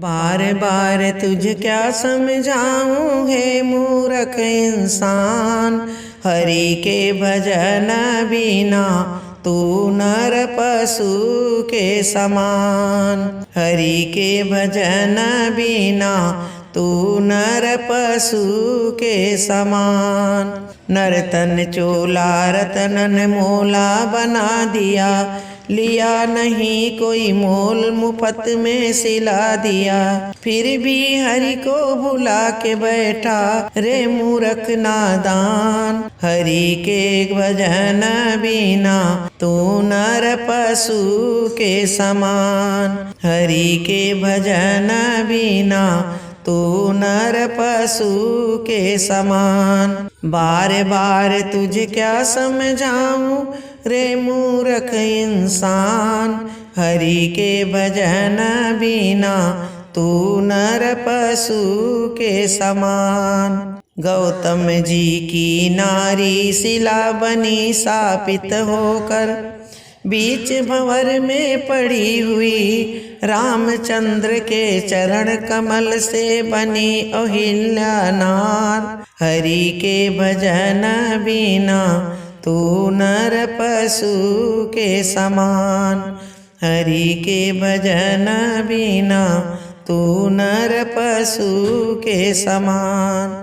बार बार तुझ क्या समझाऊं हे मूर्ख इंसान। हरि के भजन बिना तू नर पशु के समान। हरि के भजन बिना तू नर पशु के समान। नर्तन चोला रतनन मोला बना दिया। लिया नहीं कोई मोल मुफ्त में सिला दिया। फिर भी हरि को भुला के बैठा रे मूर्ख नादान। हरि के भजन बिना तू नर पशु के समान। हरि के भजन बिना तू नर पशु के समान। बार बार तुझ क्या समझाऊं रे मूर्ख इंसान। हरि के भजन बिना तू नर पशु के समान। गौतम जी की नारी शिला बनी शापित होकर बीच भंवर में पड़ी हुई। रामचंद्र के चरण कमल से बनी अहिल्या नार। हरि के भजन बिना तू नर पशु के समान। हरि के भजन बिना तू नर पशु के समान।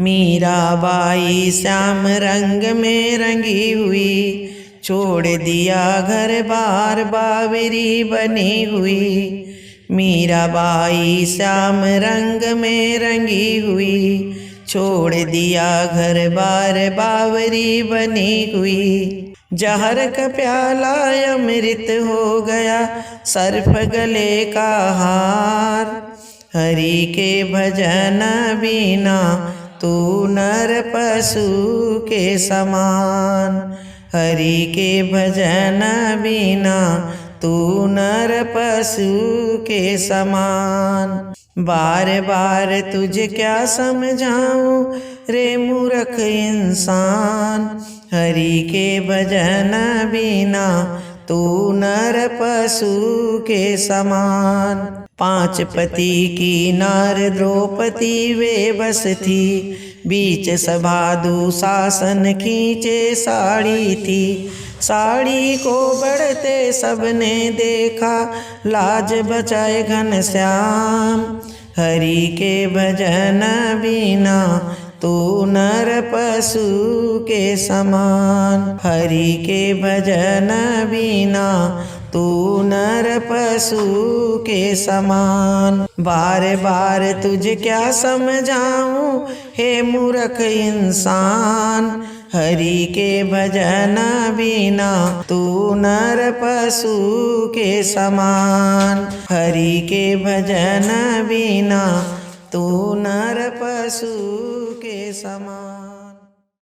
मीराबाई श्याम रंग में रंगी हुई। छोड़ दिया घर बार बावरी बनी हुई। मीराबाई श्याम रंग में रंगी हुई। छोड़ दिया घर बार बावरी बनी हुई। जहर का प्याला अमृत हो गया सर्प गले का हार। हरि के भजन बिना तू नर पशु के समान। हरि के भजन बिना तू नर पशु के समान। बार बार तुझे क्या समझाऊं रे मूर्ख इंसान। हरि के भजन बिना तू नर पशु के समान। 5 पति की नार द्रौपदी वे बस थी। बीच सभा दुशासन खींचे साड़ी थी। साड़ी को बढ़ते सबने देखा लाज बचाए घनश्याम। हरि के भजन बिना तू नर पशु के समान। हरि के भजन बिना तू नर पशु के समान। बार बार तुझे क्या समझाऊं हे मूर्ख इंसान। हरि के भजन बिना तू नर पशु के समान। हरि के भजन बिना तू नर पशु के समान।